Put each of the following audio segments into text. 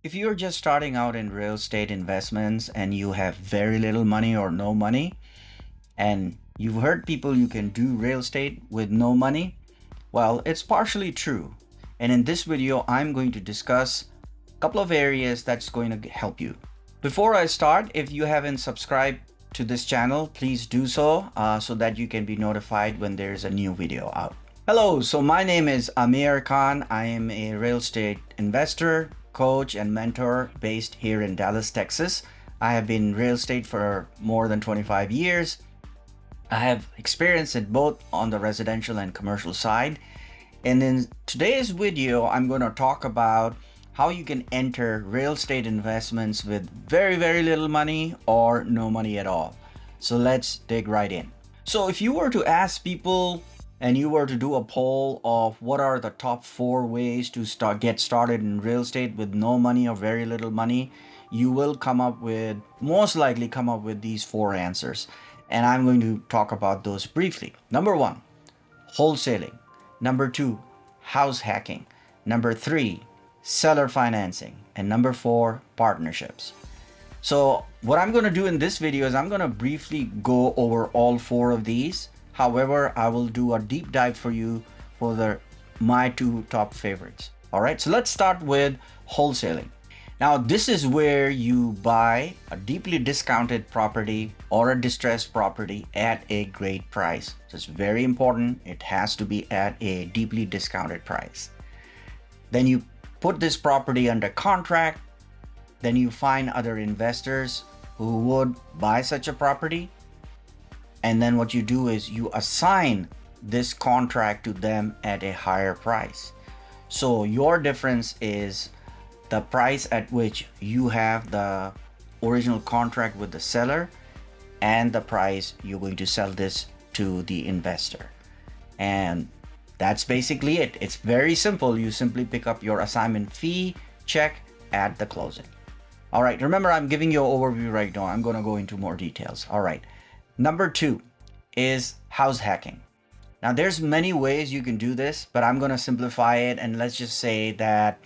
If you're just starting out in real estate investments and you have very little money or no money, and you've heard people you can do real estate with no money, well, it's partially true. And in this video, I'm going to discuss a couple of areas that's going to help you. Before I start, if you haven't subscribed to this channel, please do so so that you can be notified when there's a new video out. Hello, so my name is Amir Khan. I am a real estate investor, coach, and mentor based here in Dallas, Texas. I have been in real estate for more than 25 years. I have experience in both on the residential and commercial side. And in today's video, I'm going to talk about how you can enter real estate investments with very, very little money or no money at all. So let's dig right in. So if you were to ask people and you were to do a poll of what are the top 4 ways to get started in real estate with no money or very little money, you will most likely come up with these 4 answers. And I'm going to talk about those briefly. Number 1, wholesaling. Number 2, house hacking. Number 3, seller financing. And number 4, partnerships. So what I'm going to do in this video is I'm going to briefly go over all 4 of these. However, I will do a deep dive for you for my 2 top favorites. All right, so let's start with wholesaling. Now, this is where you buy a deeply discounted property or a distressed property at a great price. So it's very important. It has to be at a deeply discounted price. Then you put this property under contract. Then you find other investors who would buy such a property. And then what you do is you assign this contract to them at a higher price. So your difference is the price at which you have the original contract with the seller and the price you're going to sell this to the investor. And that's basically it. It's very simple. You simply pick up your assignment fee check at the closing. All right, remember, I'm giving you an overview right now. I'm going to go into more details. All right. Number 2 is house hacking. Now, there's many ways you can do this, but I'm going to simplify it. And let's just say that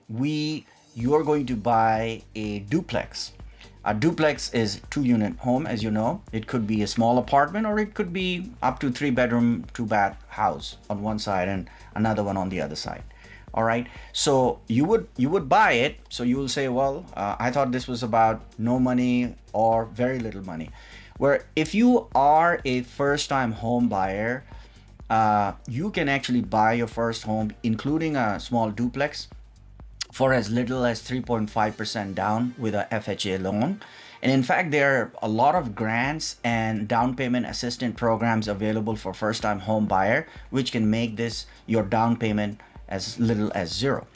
you're going to buy a duplex. A duplex is 2-unit home, as you know. It could be a small apartment or it could be up to 3-bedroom, 2-bath house on one side and another one on the other side. All right, so you would buy it. So you will say, well, I thought this was about no money or very little money. Where if you are a first-time home buyer, you can actually buy your first home, including a small duplex, for as little as 3.5% down with a FHA loan. And in fact, there are a lot of grants and down payment assistance programs available for first-time home buyer, which can make this your down payment as little as 0.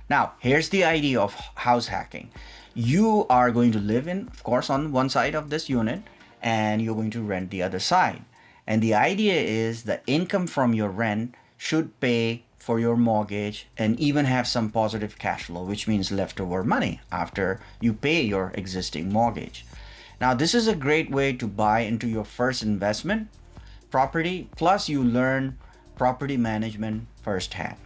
Now, here's the idea of house hacking. You are going to live in, of course, on one side of this unit, and you're going to rent the other side. And the idea is the income from your rent should pay for your mortgage and even have some positive cash flow, which means leftover money after you pay your existing mortgage. Now, this is a great way to buy into your first investment property, plus you learn property management firsthand.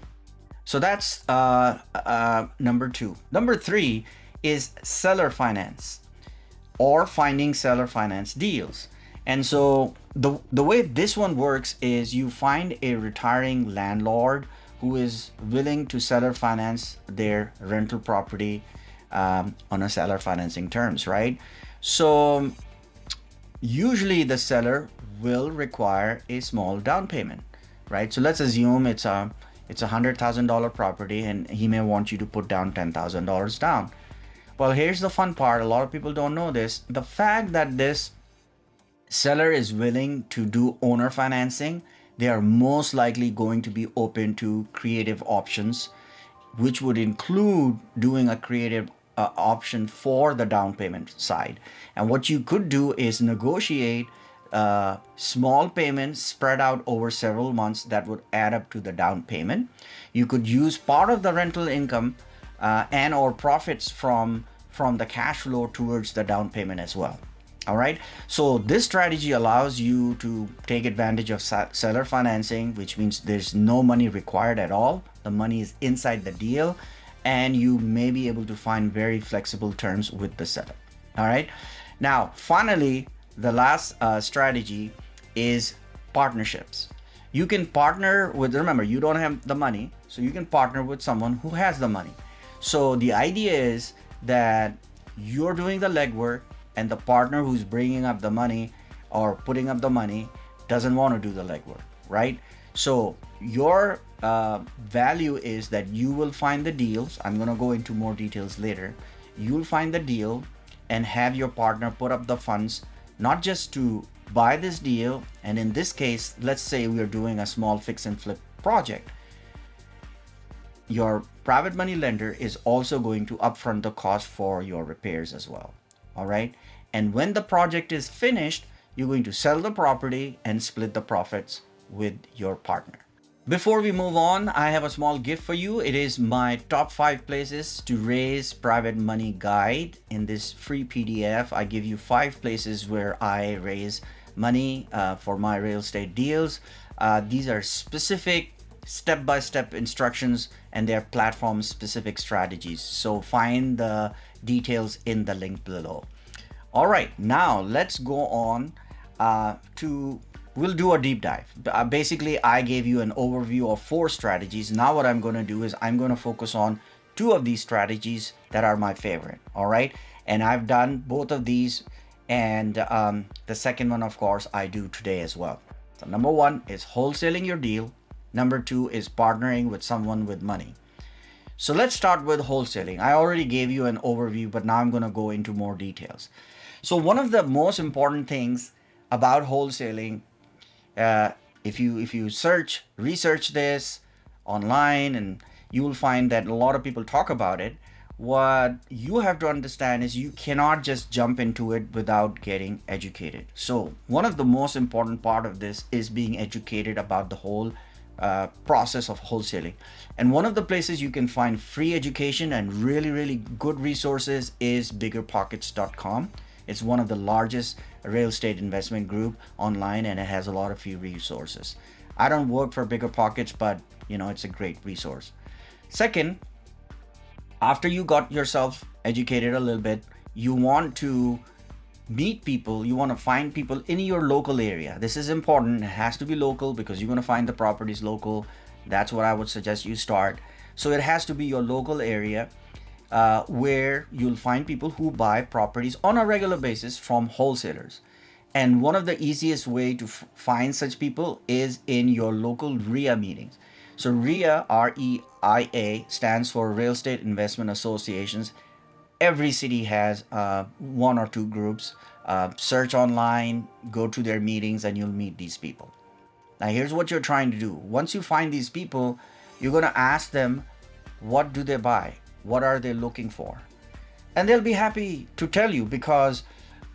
So that's number 2. Number 3 is seller finance or finding seller finance deals. And so the way this one works is you find a retiring landlord who is willing to seller finance their rental property on a seller financing terms, right? So usually the seller will require a small down payment, right? So let's assume it's a $100,000 property and he may want you to put down $10,000 down. Well, here's the fun part. A lot of people don't know this. The fact that this seller is willing to do owner financing, they are most likely going to be open to creative options, which would include doing a creative option for the down payment side. And what you could do is negotiate small payments spread out over several months that would add up to the down payment. You could use part of the rental income and or profits from the cash flow towards the down payment as well. All right, so this strategy allows you to take advantage of seller financing, which means there's no money required at all. The money is inside the deal, and you may be able to find very flexible terms with the seller. All right. Now, finally, the last strategy is partnerships. You can partner with, remember, you don't have the money, so you can partner with someone who has the money. So the idea is that you're doing the legwork, and the partner who's bringing up the money or putting up the money doesn't want to do the legwork, right? So your value is that you will find the deals. I'm going to go into more details later. You'll find the deal and have your partner put up the funds, not just to buy this deal. And in this case, let's say we're doing a small fix and flip project. Your private money lender is also going to upfront the cost for your repairs as well. All right. And when the project is finished, you're going to sell the property and split the profits with your partner. Before we move on, I have a small gift for you. It is my top 5 places to raise private money guide. In this free PDF, I give you 5 places where I raise money for my real estate deals. These are specific step-by-step instructions, and they're platform specific strategies. So find the details in the link below. All right, now let's go on we'll do a deep dive. Basically, I gave you an overview of 4 strategies. Now what I'm going to do is I'm going to focus on 2 of these strategies that are my favorite. All right, and I've done both of these, and the second one, of course, I do today as well. So number 1 is wholesaling your deal. Number 2 is partnering with someone with money. So let's start with wholesaling. I already gave you an overview, but now I'm going to go into more details. So one of the most important things about wholesaling, if you research this online, and you will find that a lot of people talk about it. What you have to understand is you cannot just jump into it without getting educated. So one of the most important part of this is being educated about the whole process of wholesaling. And one of the places you can find free education and really good resources is biggerpockets.com. It's one of the largest real estate investment group online, and it has a lot of free resources. I don't work for Bigger Pockets, but it's a great resource. Second, after you got yourself educated a little bit, you want to meet people, you want to find people in your local area. This is important. It has to be local because you're going to find the properties local. That's what I would suggest you start. So it has to be your local area where you'll find people who buy properties on a regular basis from wholesalers. And one of the easiest way to find such people is in your local REIA meetings. So REIA, REIA, stands for Real Estate Investment Associations. Every city has 1 or 2 groups. Search online, go to their meetings, and you'll meet these people. Now here's what you're trying to do. Once you find these people, you're going to ask them, what do they buy? What are they looking for? And they'll be happy to tell you, because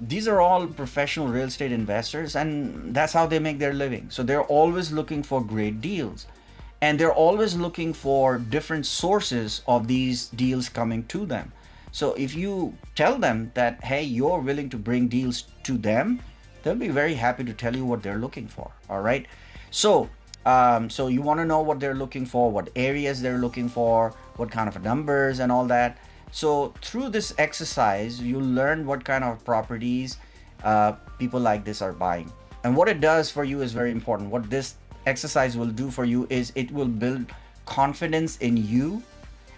these are all professional real estate investors, and that's how they make their living. So they're always looking for great deals, and they're always looking for different sources of these deals coming to them. So if you tell them that, hey, you're willing to bring deals to them, they'll be very happy to tell you what they're looking for. All right. So you want to know what they're looking for, what areas they're looking for, what kind of numbers and all that. So through this exercise, you learn what kind of properties people like this are buying. And what it does for you is very important. What this exercise will do for you is it will build confidence in you.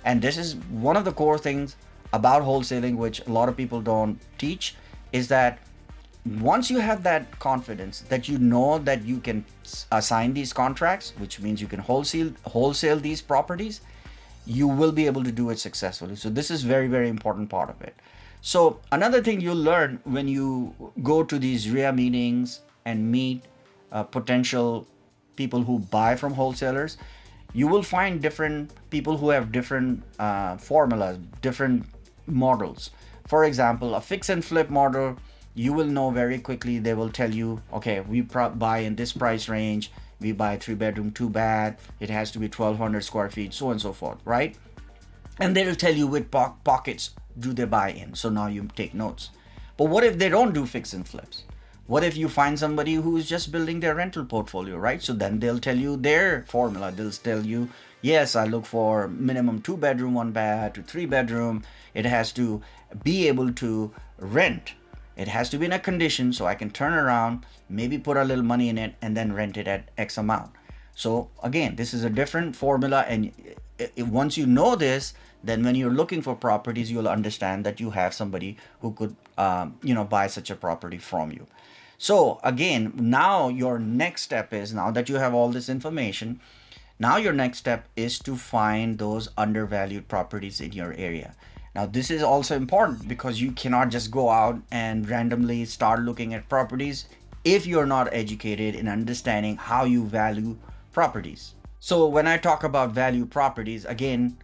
And this is one of the core things about wholesaling, which a lot of people don't teach, is that once you have that confidence that you know that you can assign these contracts, which means you can wholesale these properties, you will be able to do it successfully. So this is very important part of it. So another thing you'll learn when you go to these REIA meetings and meet potential people who buy from wholesalers, you will find different people who have different formulas, different models. For example, a fix and flip model, you will know very quickly. They will tell you, okay, we buy in this price range, we buy 3-bedroom 2-bath, it has to be 1,200 square feet, so on and so forth, right? And they'll tell you which pockets do they buy in. So now you take notes. But what if they don't do fix and flips? What if you find somebody who's just building their rental portfolio, right? So then they'll tell you their formula. They'll tell you, yes, I look for minimum 2 bedroom, 1 bath to 3 bedroom. It has to be able to rent. It has to be in a condition so I can turn around, maybe put a little money in it, and then rent it at X amount. So again, this is a different formula, and once you know this, then when you're looking for properties, you'll understand that you have somebody who could, buy such a property from you. So again, now your next step is, now that you have all this information, now your next step is to find those undervalued properties in your area. Now this is also important because you cannot just go out and randomly start looking at properties if you're not educated in understanding how you value properties. So when I talk about value properties, again,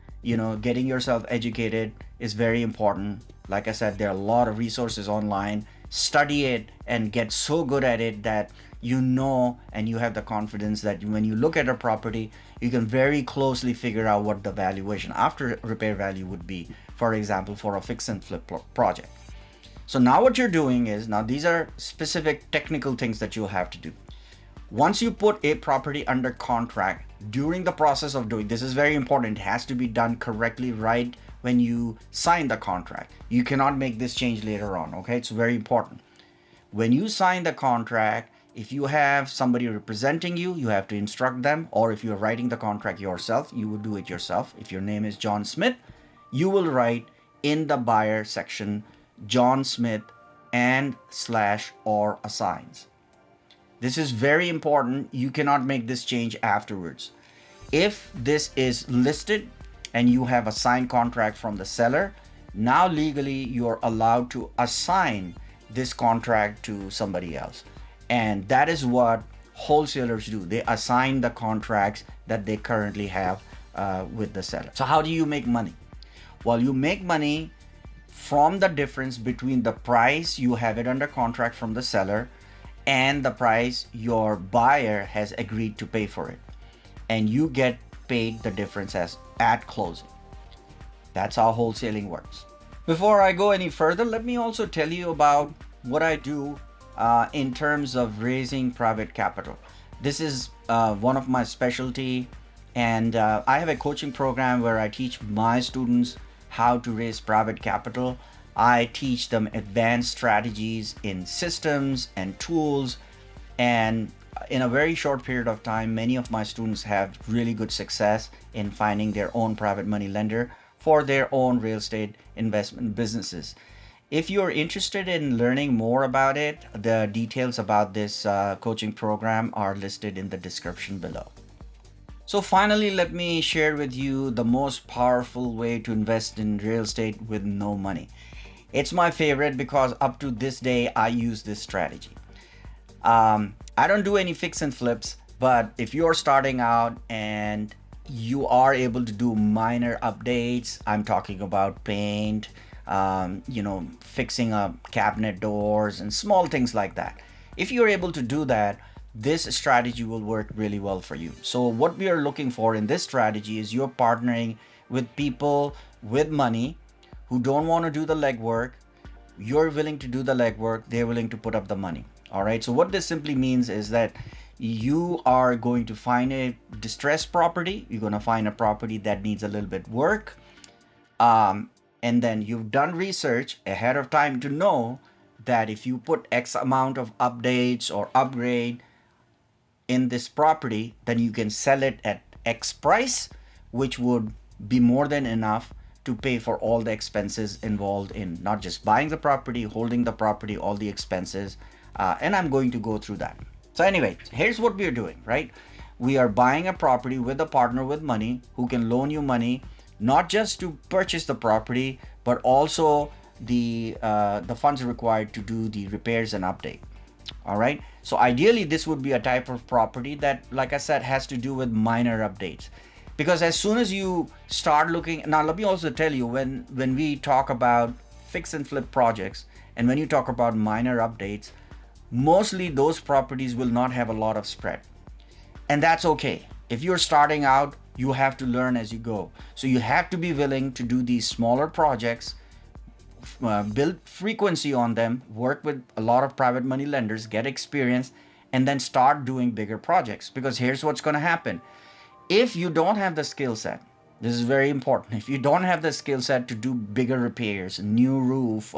getting yourself educated is very important. Like I said, there are a lot of resources online. Study it and get so good at it that and you have the confidence that when you look at a property, you can very closely figure out what the valuation after repair value would be, for example, for a fix and flip project. So now what you're doing is, now these are specific technical things that you'll have to do. Once you put a property under contract, during the process of doing this is very important. It has to be done correctly right when you sign the contract. You cannot make this change later on, okay? It's very important. When you sign the contract, if you have somebody representing you, you have to instruct them, or if you're writing the contract yourself, you will do it yourself. If your name is John Smith, you will write in the buyer section, John Smith and / or assigns. This is very important. You cannot make this change afterwards. If this is listed and you have a signed contract from the seller, now legally you're allowed to assign this contract to somebody else. And that is what wholesalers do. They assign the contracts that they currently have with the seller. So how do you make money? Well, you make money from the difference between the price you have it under contract from the seller and the price your buyer has agreed to pay for it. And you get paid the difference at closing. That's how wholesaling works. Before I go any further, let me also tell you about what I do in terms of raising private capital. This is one of my specialty, and I have a coaching program where I teach my students how to raise private capital. I teach them advanced strategies in systems and tools, and in a very short period of time, many of my students have really good success in finding their own private money lender for their own real estate investment businesses. If you're interested in learning more about it, the details about this coaching program are listed in the description below. So finally, let me share with you the most powerful way to invest in real estate with no money. It's my favorite because up to this day, I use this strategy. I don't do any fix and flips, but if you're starting out and you are able to do minor updates, I'm talking about paint, fixing up cabinet doors and small things like that. If you're able to do that, this strategy will work really well for you. So what we are looking for in this strategy is you're partnering with people with money who don't want to do the legwork. You're willing to do the legwork. They're willing to put up the money. All right. So what this simply means is that you are going to find a distressed property. You're going to find a property that needs a little bit work. And then you've done research ahead of time to know that if you put X amount of updates or upgrade in this property, then you can sell it at X price, which would be more than enough to pay for all the expenses involved in not just buying the property, holding the property, all the expenses. And I'm going to go through that. So anyway, here's what we're doing, right? We are buying a property with a partner with money who can loan you money, not just to purchase the property, but also the funds required to do the repairs and update. All right. So ideally, this would be a type of property that, like I said, has to do with minor updates. Because as soon as you start looking, now let me also tell you, when we talk about fix and flip projects, and when you talk about minor updates, mostly those properties will not have a lot of spread. And that's okay. If you're starting out, you have to learn as you go. So you have to be willing to do these smaller projects build frequency on them, work with a lot of private money lenders, get experience, and then start doing bigger projects. Because here's what's going to happen. If you don't have the skill set, this is very important. If you don't have the skill set to do bigger repairs, new roof,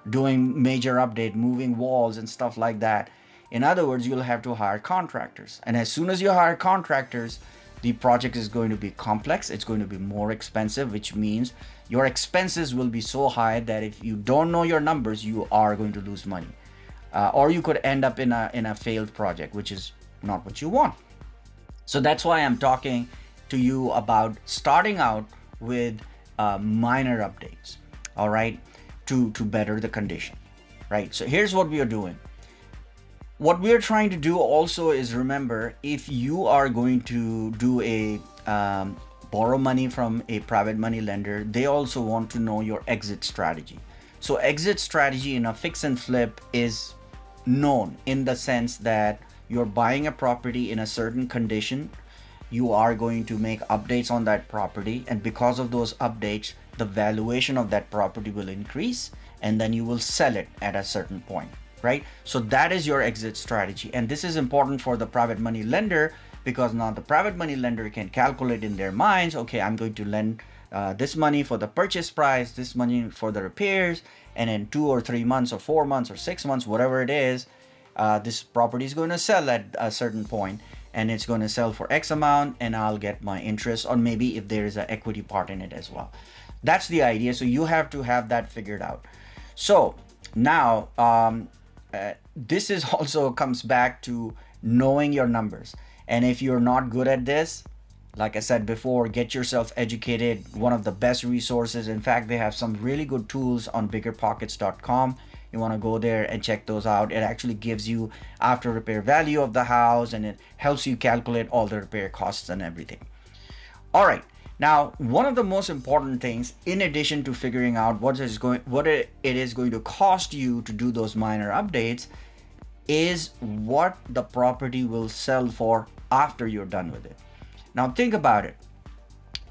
doing major update, moving walls and stuff like that, in other words, you'll have to hire contractors. And as soon as you hire contractors, the project is going to be complex. It's going to be more expensive, which means your expenses will be so high that if you don't know your numbers, you are going to lose money. Or you could end up in a failed project, which is not what you want. So that's why I'm talking to you about starting out with minor updates, all right, to better the condition, right? So here's what we are doing. What we are trying to do also is, remember, if you are going to do a borrow money from a private money lender, they also want to know your exit strategy. So exit strategy in a fix and flip is known in the sense that you're buying a property in a certain condition. You are going to make updates on that property, and because of those updates, the valuation of that property will increase, and then you will sell it at a certain point, right? So that is your exit strategy. And this is important for the private money lender, because now the private money lender can calculate in their minds, okay, I'm going to lend this money for the purchase price, this money for the repairs, and in 2 or 3 months or 4 months or 6 months, whatever it is, this property is going to sell at a certain point, and it's going to sell for X amount, and I'll get my interest, or maybe if there is an equity part in it as well. That's the idea. So you have to have that figured out. So now this is also comes back to knowing your numbers. And if you're not good at this, like I said before, get yourself educated. One of the best resources, in fact, they have some really good tools on biggerpockets.com. You want to go there and check those out. It actually gives you after repair value of the house, and it helps you calculate all the repair costs and everything. All right. Now, one of the most important things, in addition to figuring out what it is going to cost you to do those minor updates, is what the property will sell for after you're done with it. Now, think about it.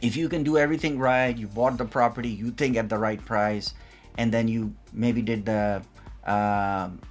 If you can do everything right, you bought the property, you think at the right price, and then you maybe did the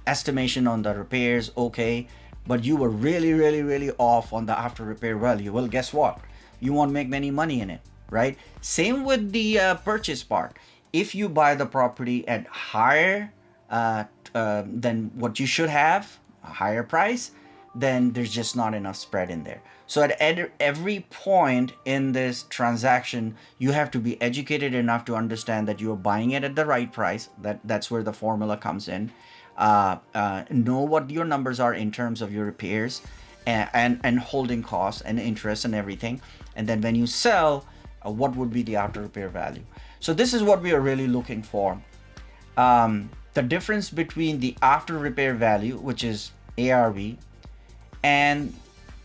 estimation on the repairs, okay, but you were really off on the after repair value. Well, guess what? You won't make any money in it, right? Same with the purchase part. If you buy the property at higher than what you should have, a higher price, then there's just not enough spread in there. So at every point in this transaction, you have to be educated enough to understand that you're buying it at the right price. That's where the formula comes in. Know what your numbers are in terms of your repairs and holding costs and interest and everything. And then when you sell, what would be the after repair value? So this is what we are really looking for. The difference between the after repair value, which is ARV, and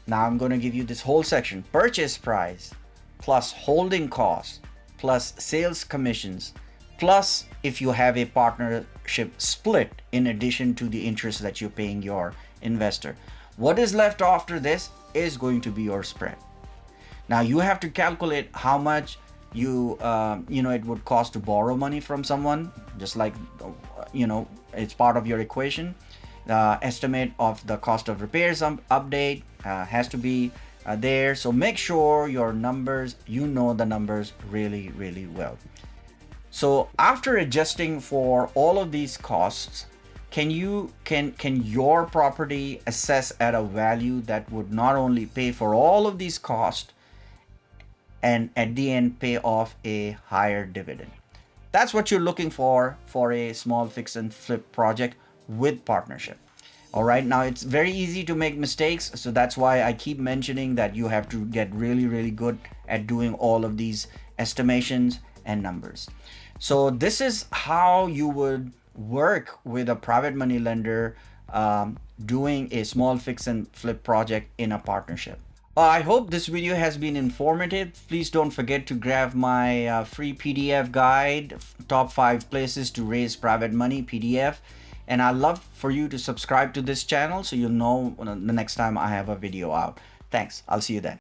now I'm going to give you this whole section: purchase price plus holding costs plus sales commissions, plus if you have a partnership split in addition to the interest that you're paying your investor. What is left after this is going to be your spread. Now you have to calculate how much it would cost to borrow money from someone, just like it's part of your equation. The estimate of the cost of repairs update has to be there. So make sure your numbers, the numbers really well. So after adjusting for all of these costs, can your property assess at a value that would not only pay for all of these costs and at the end pay off a higher dividend? That's what you're looking for a small fix and flip project with partnership. All right, now it's very easy to make mistakes, so that's why I keep mentioning that you have to get really good at doing all of these estimations and numbers. So this is how you would work with a private money lender doing a small fix and flip project in a partnership. I hope this video has been informative. Please don't forget to grab my free PDF guide, Top 5 Places to Raise Private Money PDF. And I'd love for you to subscribe to this channel so you'll know the next time I have a video out. Thanks. I'll see you then.